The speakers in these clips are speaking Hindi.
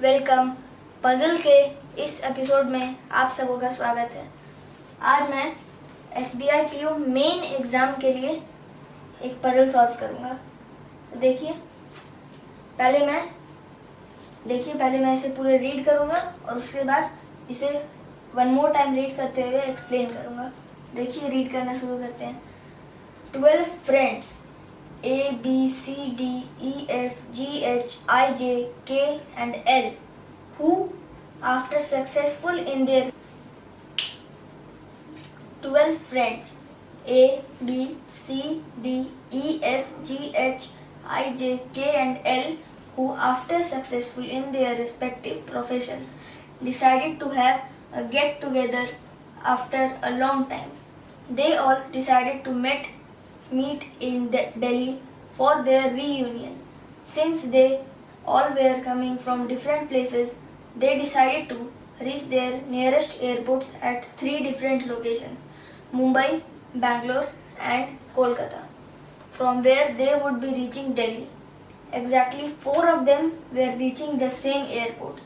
वेलकम। पजल के इस एपिसोड में आप सबों का स्वागत है। आज मैं SBI PO मेन एग्ज़ाम के लिए एक पजल सॉल्व करूँगा। देखिए पहले मैं इसे पूरे रीड करूँगा और उसके बाद इसे वन मोर टाइम रीड करते हुए एक्सप्लेन करूँगा। देखिए रीड करना शुरू करते हैं। 12 friends A, B, C, D, E, F, G, H, I, J, K and L who after successful in their 12 friends A, B, C, D, E, F, G, H, I, J, K and L who after successful in their respective professions decided to have a get together after a long time. They all decided to meet in Delhi for their reunion. Since they all were coming from different places, they decided to reach their nearest airports at 3 different locations: Mumbai, Bangalore and Kolkata, from where they would be reaching Delhi. Exactly 4 of them were reaching the same airport.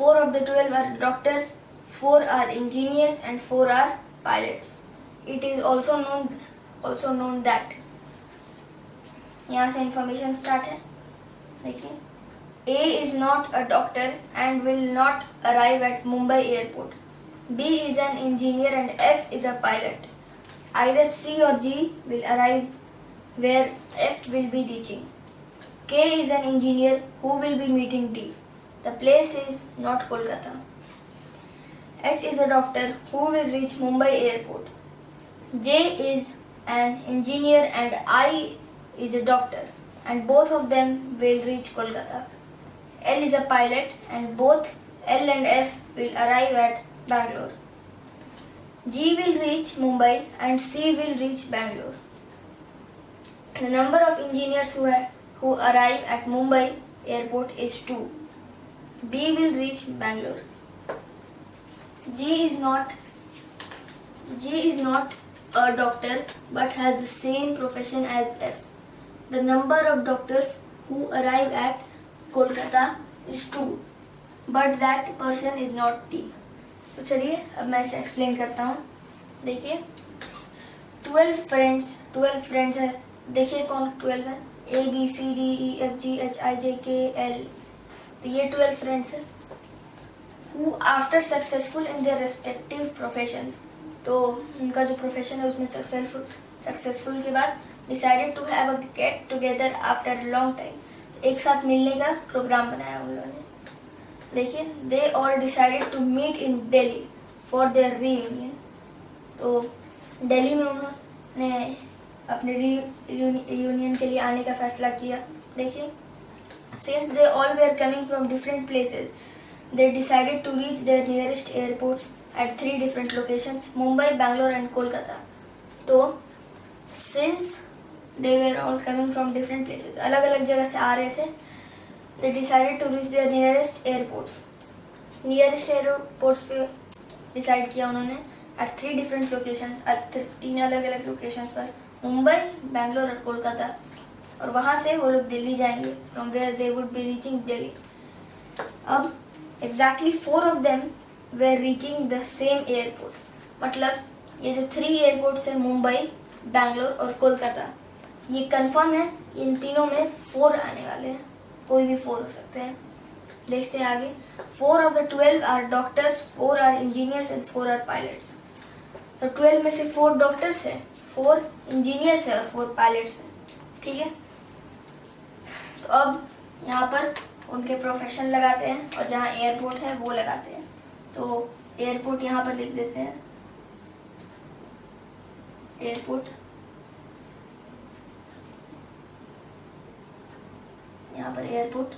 4 of the 12 are doctors, 4 are engineers and 4 are pilots. It is also known that, यहाँ से इंफॉर्मेशन स्टार्ट है। देखिए, A is not a doctor and will not arrive at Mumbai airport. B is an engineer and F is a pilot. Either C or G will arrive where F will be reaching. K is an engineer who will be meeting D. The place is not Kolkata. H is a doctor who will reach Mumbai airport. J is an engineer and I is a doctor, and both of them will reach Kolkata. L is a pilot and both L and F will arrive at Bangalore. G will reach Mumbai and C will reach Bangalore. The number of engineers who arrive at Mumbai airport is 2. B will reach Bangalore. G is not a doctor but has the same profession as F. The number of doctors who arrive at Kolkata is 2, but that person is not T. तो चलिए अब मैं इसे एक्सप्लेन करता हूँ। देखिए 12 फ्रेंड्स है। देखिए कौन 12 है? A, B, C, D, E, F, G, H, I, J, K, L। तो ये 12 फ्रेंड्स है। Who after successful in their respective professions, तो उनका जो प्रोफेशन है उसमें सक्सेसफुल के बाद decided to have a get together after a long time, एक साथ मिलने का प्रोग्राम बनाया उन लोगों ने। देखिए they all decided to meet in Delhi for their reunion. तो दिल्ली में उन्होंने अपने रीयूनियन के लिए आने का फैसला किया। देखिए since they all were coming from different places, they decided to reach their nearest airports at 3 different locations: Mumbai, Bangalore and Kolkata. तो since they were all coming from different places, अलग अलग जगह से आ रहे थे, they decided to reach their nearest airports. nearest airports पे decide किया उन्होंने at 3 different locations, 3 अलग अलग locations पर, मुंबई, बैंगलोर और कोलकाता। और वहाँ से वो लोग दिल्ली जाएंगे, from where they would be reaching Delhi. अब exactly 4 of them were reaching the same airport. मतलब ये जो 3 एयरपोर्ट्स है, मुंबई, बैंगलोर और कोलकाता, ये कंफर्म है इन तीनों में 4 आने वाले हैं। कोई भी 4 हो सकते हैं। देखते हैं आगे। 4 of the 12 are doctors, 4 are engineers and 4 are pilots. तो 12 में से 4 डॉक्टर्स है, 4 इंजीनियर्स है और 4 पायलट्स है। ठीक है, तो अब यहाँ पर उनके प्रोफेशन लगाते हैं और जहाँ एयरपोर्ट है वो लगाते हैं। तो एयरपोर्ट यहाँ पर लिख देते हैं, एयरपोर्ट यहाँ पर एयरपोर्ट,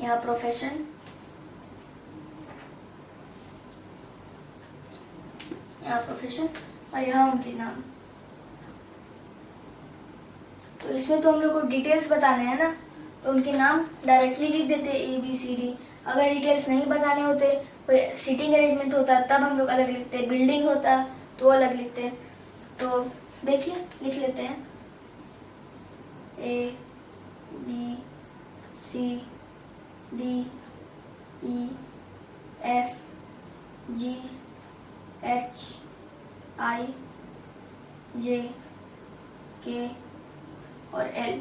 यहाँ प्रोफेशन, यहाँ प्रोफेशन और यहाँ उनके नाम। तो इसमें तो हम लोग को डिटेल्स बताने हैं ना, तो उनके नाम डायरेक्टली लिख देते A, B, C, D। अगर डिटेल्स नहीं बताने होते, कोई सीटिंग अरेंजमेंट होता तब हम लोग अलग लिखते, बिल्डिंग होता तो अलग लिखते। तो देखिए लिख लेते हैं A B C D E F G H I J K और L,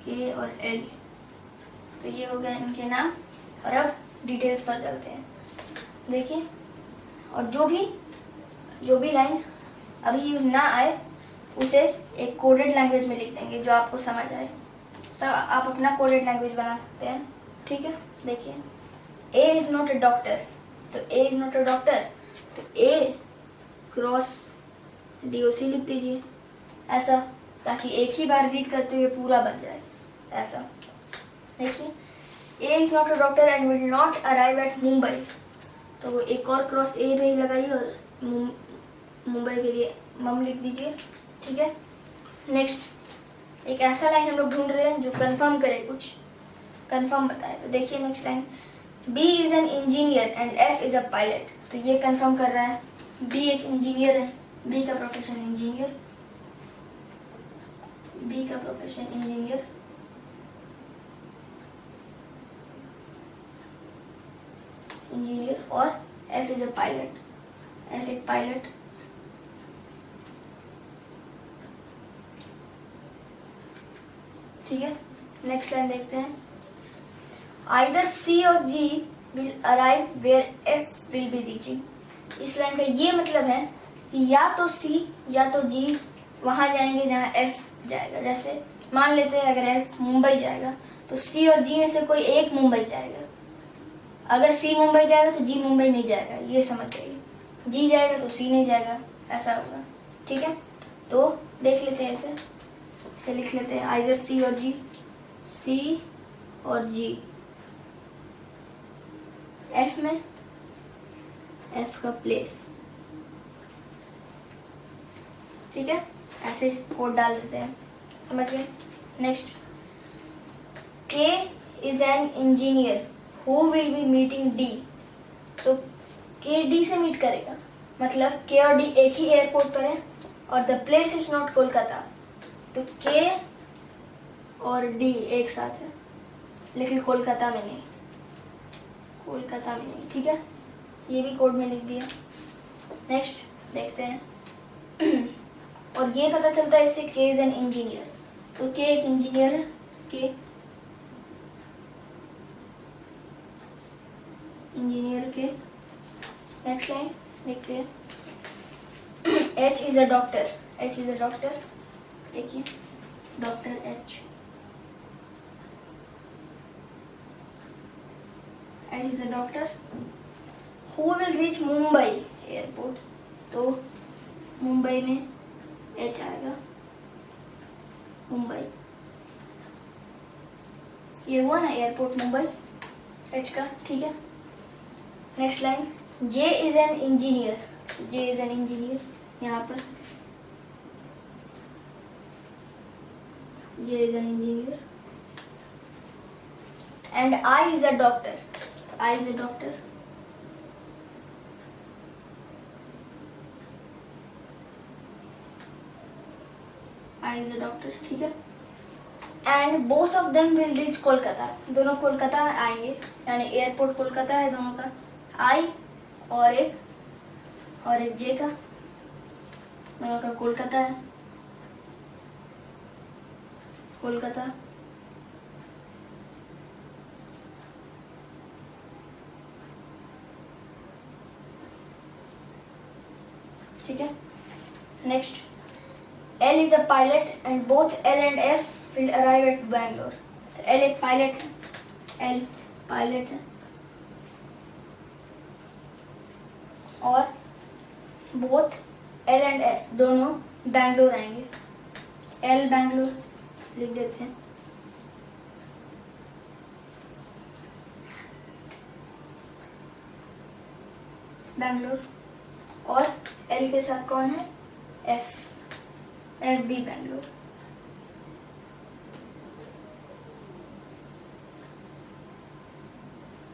K और L। तो ये हो गया इनके नाम। और अब डिटेल्स पर चलते हैं। देखिए, और जो भी लाइन अभी यूज ना आए उसे एक कोडेड लैंग्वेज में लिख देंगे जो आपको समझ आए। सब आप अपना कोडेड लैंग्वेज बना सकते हैं, ठीक है। देखिए, A is not a doctor, तो ए इज नॉट अ डॉक्टर, तो ए क्रॉस DOC लिख दीजिए ऐसा, ताकि एक ही बार रीड करते हुए पूरा बन जाए ऐसा। देखिए, A is not a doctor and will not arrive at Mumbai, तो एक और क्रॉस ए पे ही लगाइए और मुंबई के लिए मम लिख दीजिए, ठीक है। नेक्स्ट, एक ऐसा लाइन हम लोग ढूंढ रहे हैं जो कंफर्म करे, कुछ कंफर्म बताए। तो देखिए next line, B is an engineer and F is a pilot, तो ये कंफर्म कर रहा है बी एक इंजीनियर है, बी का प्रोफेशन इंजीनियर, बी का प्रोफेशन इंजीनियर, और F is a pilot, F एक पायलट। ठीक है, नेक्स्ट लाइन देखते हैं, आइदर सी और G will arrive where F will be reaching. इस लाइन का ये मतलब है कि या तो सी या तो जी वहां जाएंगे जहां एफ जाएगा। जैसे मान लेते हैं अगर एफ मुंबई जाएगा तो सी और जी में से कोई एक मुंबई जाएगा। अगर सी मुंबई जाएगा तो जी मुंबई नहीं जाएगा, ये समझ जाइए। जी जाएगा तो सी नहीं जाएगा, ऐसा होगा, ठीक है। तो देख लेते हैं इसे लिख लेते हैं, आइदर सी और जी, सी और जी। एफ में एफ का प्लेस, ठीक है, ऐसे कोड डाल देते हैं, समझ गए। नेक्स्ट, के is an engineer who will be meeting D, तो के डी से मीट करेगा, मतलब के और डी एक ही एयरपोर्ट पर है और the place is not Kolkata, तो के और डी एक साथ है लेकिन कोलकाता में नहीं, कोलकाता में नहीं, ठीक है। ये भी कोड में लिख दिया। नेक्स्ट देखते हैं, और ये पता चलता है इससे के इज एन इंजीनियर, तो के एक इंजीनियर है, के इंजीनियर के। नेक्स्ट लाइन देखते हैं, H is a doctor, H is a doctor, देखिए doctor H, H is a doctor who will reach Mumbai airport, तो मुंबई में एच आएगा, मुंबई, ये हुआ ना एयरपोर्ट मुंबई एच का, ठीक है। Next line, J is an engineer, J is an engineer, यहाँ पर J is an engineer, and I is a doctor, I is a doctor, I is a doctor, ठीक है। And both of them will reach Kolkata, दोनों कोलकाता आएंगे, यानी एयरपोर्ट कोलकाता है दोनों का, आई और एक जे का, दोनों का कोलकाता है, कोलकाता। ठीक है। Next, L is a pilot and both L and F will arrive at Bangalore. तो L एक पायलट है, L पायलट है, और both L and F दोनों बैंगलोर आएंगे, L बैंगलोर लिख देते हैं, बैंगलोर, और L के साथ कौन है, F, एफ बी बैंगलोर।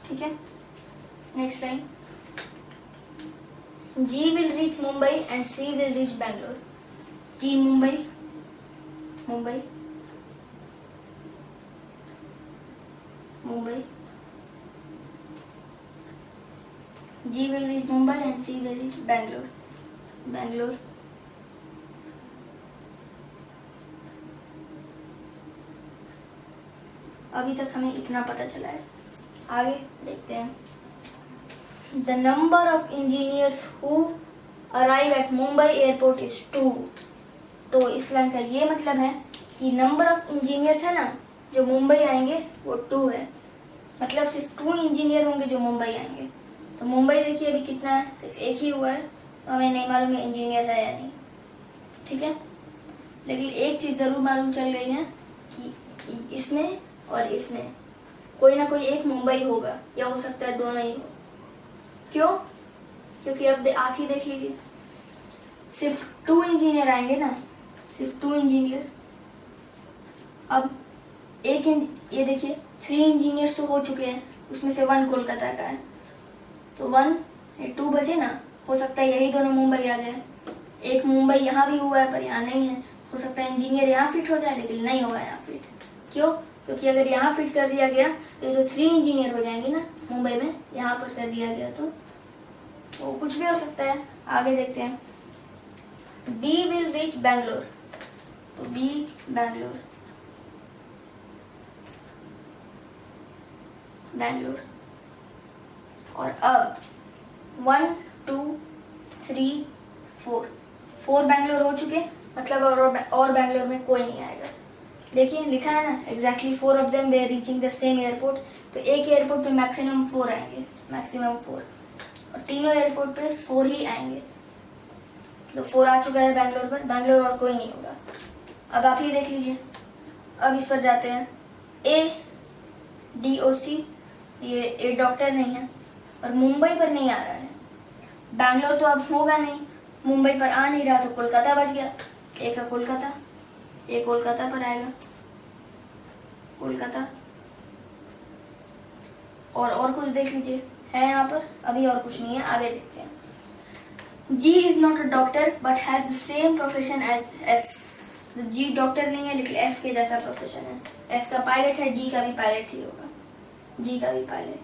ठीक है। Next line, G will reach Mumbai and C will reach Bangalore, G Mumbai, Mumbai Mumbai. G will reach Mumbai and C will reach Bangalore. Bangalore. अभी तक हमें इतना पता चला है, आगे देखते हैं. The number of engineers who arrive at Mumbai airport is 2. तो इस लाइन का ये मतलब है कि नंबर ऑफ इंजीनियर्स है ना जो मुंबई आएंगे वो 2 है. मतलब सिर्फ 2 इंजीनियर होंगे जो मुंबई आएंगे. तो मुंबई देखिए अभी कितना है, सिर्फ एक ही हुआ है, तो हमें नहीं मालूम है इंजीनियर है या नहीं. ठीक है, लेकिन एक चीज़ ज़रूर मालूम चल गई है कि इसमें और इसमें कोई ना कोई एक मुंबई होगा, या हो सकता है दोनों ही हो. क्यों? क्योंकि अब आप ही देख लीजिए, सिर्फ 2 इंजीनियर आएंगे ना, सिर्फ 2 इंजीनियर. अब ये देखिए 3 इंजीनियर्स तो हो चुके हैं, उसमें से 1 कोलकाता का है, तो 2 बचे ना. हो सकता है यही दोनों मुंबई आ जाए. एक मुंबई यहाँ भी हुआ है पर यहाँ नहीं है. हो सकता है इंजीनियर यहाँ फिट हो जाए, लेकिन नहीं होगा यहाँ फिट. क्यों? क्योंकि अगर यहाँ फिट कर दिया गया तो ये तो 3 इंजीनियर हो जाएंगे ना मुंबई में. यहाँ पर कर दिया गया तो कुछ भी हो सकता है. आगे देखते हैं. B will reach Bangalore. तो B Bangalore. Bangalore. और अब 1 2 3 4 बैंगलोर हो चुके, मतलब और बैंगलोर में कोई नहीं आएगा. देखिए लिखा है ना, exactly 4 of them were reaching the same airport. तो एक एयरपोर्ट पे मैक्सिमम 4 आएंगे, मैक्सिमम 4, और तीनों एयरपोर्ट पे 4 ही आएंगे. तो 4 आ चुका है बैंगलोर पर. बैंगलोर और कोई नहीं होगा. अब आप ही देख लीजिए. अब इस पर जाते हैं. ADOC, ये डॉक्टर नहीं है और मुंबई पर नहीं आ रहा है. बैंगलोर तो अब होगा नहीं, मुंबई पर आ नहीं रहा, तो कोलकाता बच गया. एक है कोलकाता, एक कोलकाता पर आएगा, कोलकाता. और कुछ देख लीजिए है यहाँ पर. अभी और कुछ नहीं है, आगे देखते हैं. G is not a doctor but has the same profession as F. G doctor नहीं है लेकिन F के जैसा प्रोफेशन है. F का पायलट है, G का भी पायलट ही होगा. G का भी पायलट,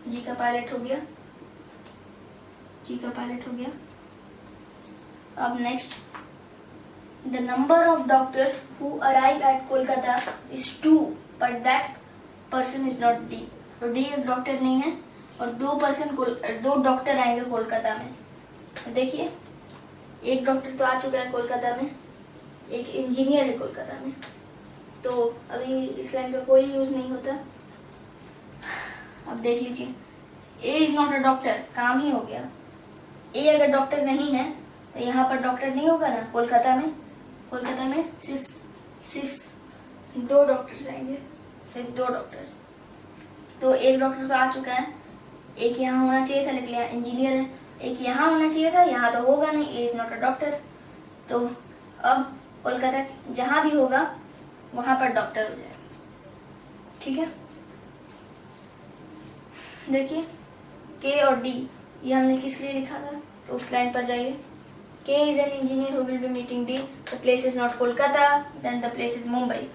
G का पायलट हो गया, G का पायलट हो गया. अब next, the number of doctors who arrive at Kolkata is 2 but that person is not D. तो D एक डॉक्टर नहीं है और 2 डॉक्टर आएंगे कोलकाता में. तो देखिए एक डॉक्टर तो आ चुका है कोलकाता में, एक इंजीनियर है कोलकाता में. तो अभी इस लाइन का कोई यूज नहीं होता. अब देख लीजिए, A is not a doctor, काम ही हो गया. A अगर डॉक्टर नहीं है तो यहाँ पर डॉक्टर नहीं होगा ना कोलकाता में. कोलकाता में सिर्फ 2 डॉक्टर्स आएंगे, सिर्फ 2 डॉक्टर्स. तो एक डॉक्टर तो आ चुका है, एक यहाँ होना चाहिए था लेकिन यहाँ इंजीनियर है. एक यहाँ होना चाहिए था, यहाँ तो होगा नहीं, ए इज नॉट अ डॉक्टर. तो अब कोलकाता जहाँ भी होगा वहाँ पर डॉक्टर हो जाएगा. ठीक है, देखिए के और डी ये हमने किस लिए लिखा था, तो उस लाइन पर जाइए. K is an engineer who will be meeting D. The place is not Kolkata, then the place is Mumbai.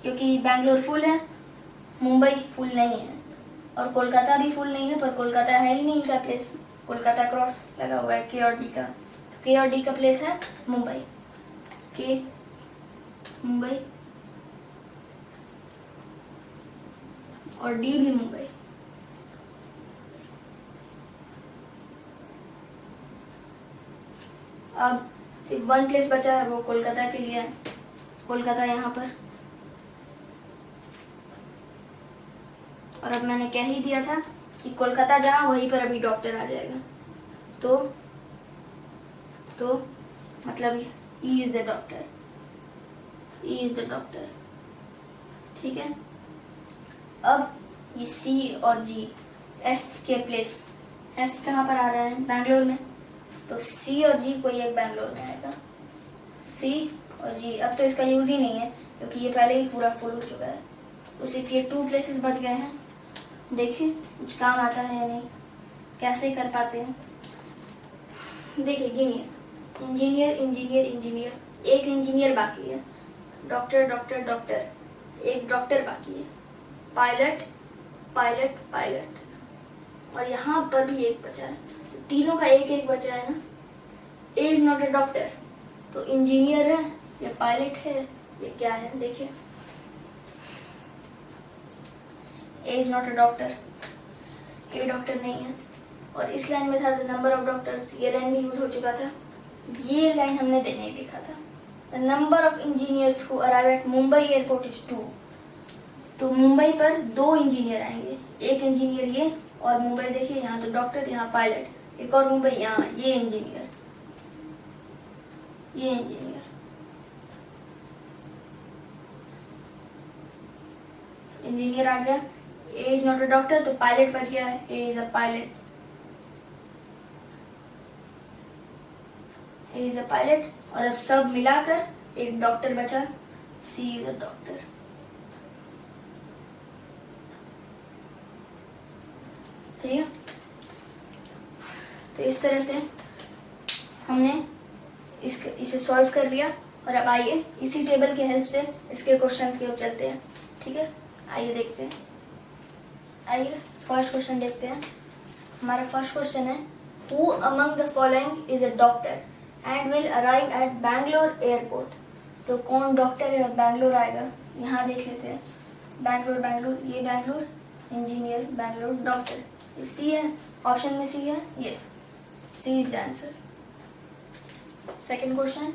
क्योंकि बैंगलोर फुल है, मुंबई फुल नहीं है, और कोलकाता भी फुल नहीं है, पर कोलकाता है ही नहीं इनका प्लेस. कोलकाता क्रॉस लगा हुआ है K और D का. K और D का प्लेस है मुंबई. K मुंबई और D भी मुंबई. अब सिर्फ 1 प्लेस बचा है, वो कोलकाता के लिए है. कोलकाता यहाँ पर, और अब मैंने कह ही दिया था कि कोलकाता जहाँ वहीं पर अभी डॉक्टर आ जाएगा. तो मतलब he is the doctor, he is the doctor. ठीक है, अब ये C और G F के प्लेस, F कहाँ पर आ रहा है, बैंगलोर में. तो C और G कोई एक बैंगलोर में आएगा. C और G अब तो इसका यूज ही नहीं है क्योंकि ये पहले ही पूरा फुल हो चुका है. तो सिर्फ ये 2 प्लेसेस बच गए हैं. देखिए कुछ काम आता है या नहीं, कैसे कर पाते हैं. देखिए गिनिए, इंजीनियर इंजीनियर इंजीनियर, एक इंजीनियर बाकी है. डॉक्टर डॉक्टर डॉक्टर, एक डॉक्टर बाकी है। पायलट पायलट पायलट, और यहाँ पर भी एक बचा है, तो तीनों का एक एक बचा है ना। A is not a doctor, तो इंजीनियर है या पायलट है ये क्या है, देखिए। A is not a doctor, A doctor नहीं है। और इस लाइन में था द नंबर ऑफ डॉक्टर्स, ये लाइन भी यूज हो चुका था, ये लाइन हमने नहीं देखा था। The number of engineers who arrive at Mumbai airport is 2, तो मुंबई पर 2 इंजीनियर आएंगे, एक इंजीनियर ये, और मुंबई देखिए यहाँ तो डॉक्टर, यहाँ पायलट, एक और मुंबई, यहाँ ये इंजीनियर, ये इंजीनियर। इंजीनियर आ गया। A is not a doctor, तो पायलट बच गया है, A is a pilot, A is a pilot. और अब सब मिलाकर एक डॉक्टर बचा, सी इज अ डॉक्टर। ठीक है, तो इस तरह से हमने इसे सॉल्व कर लिया। और अब आइए इसी टेबल की हेल्प से इसके क्वेश्चंस की ओर चलते हैं। ठीक है, आइए देखते हैं। आइए फर्स्ट क्वेश्चन देखते हैं। हमारा फर्स्ट क्वेश्चन है, who among the following is a doctor and will arrive at Bangalore airport. तो कौन डॉक्टर है और बैंगलोर आएगा, यहाँ देख लेते हैं। बैंगलोर बैंगलोर, ये बैंगलोर, इंजीनियर बैंगलोर, डॉक्टर, ये सी है, ऑप्शन में सी है, yes, C is the answer. Second question,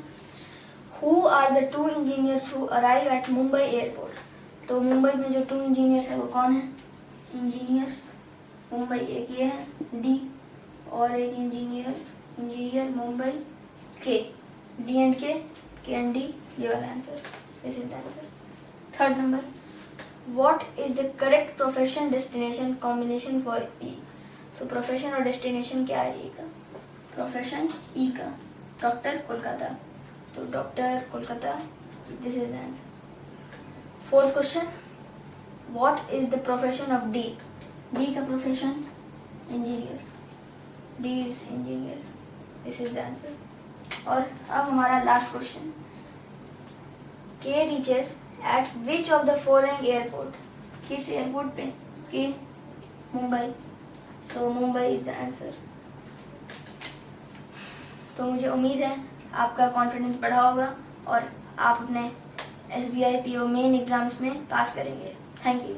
who are the 2 engineers who arrive at Mumbai airport. तो मुंबई में जो 2 इंजीनियर्स है वो कौन है, इंजीनियर मुंबई, एक ये है डी, और एक इंजीनियर मुंबई के, D and K and D, ये वाला answer, this is the answer. Third number, what is the correct profession destination combination for E. तो प्रोफेशन और डेस्टिनेशन क्या है ई का, प्रोफेशन ई का, डॉक्टर कोलकाता, तो doctor Kolkata, this is the answer. Fourth question, what is the profession of D. D का profession engineer, D is engineer, this is the answer. और अब हमारा last question, K reaches at which of the following airport. किस एयरपोर्ट पे, K Mumbai, so Mumbai is the answer. तो मुझे उम्मीद है आपका कॉन्फिडेंस बढ़ा होगा और आप अपने SBI PO मेन एग्जाम्स में पास करेंगे। Thank you.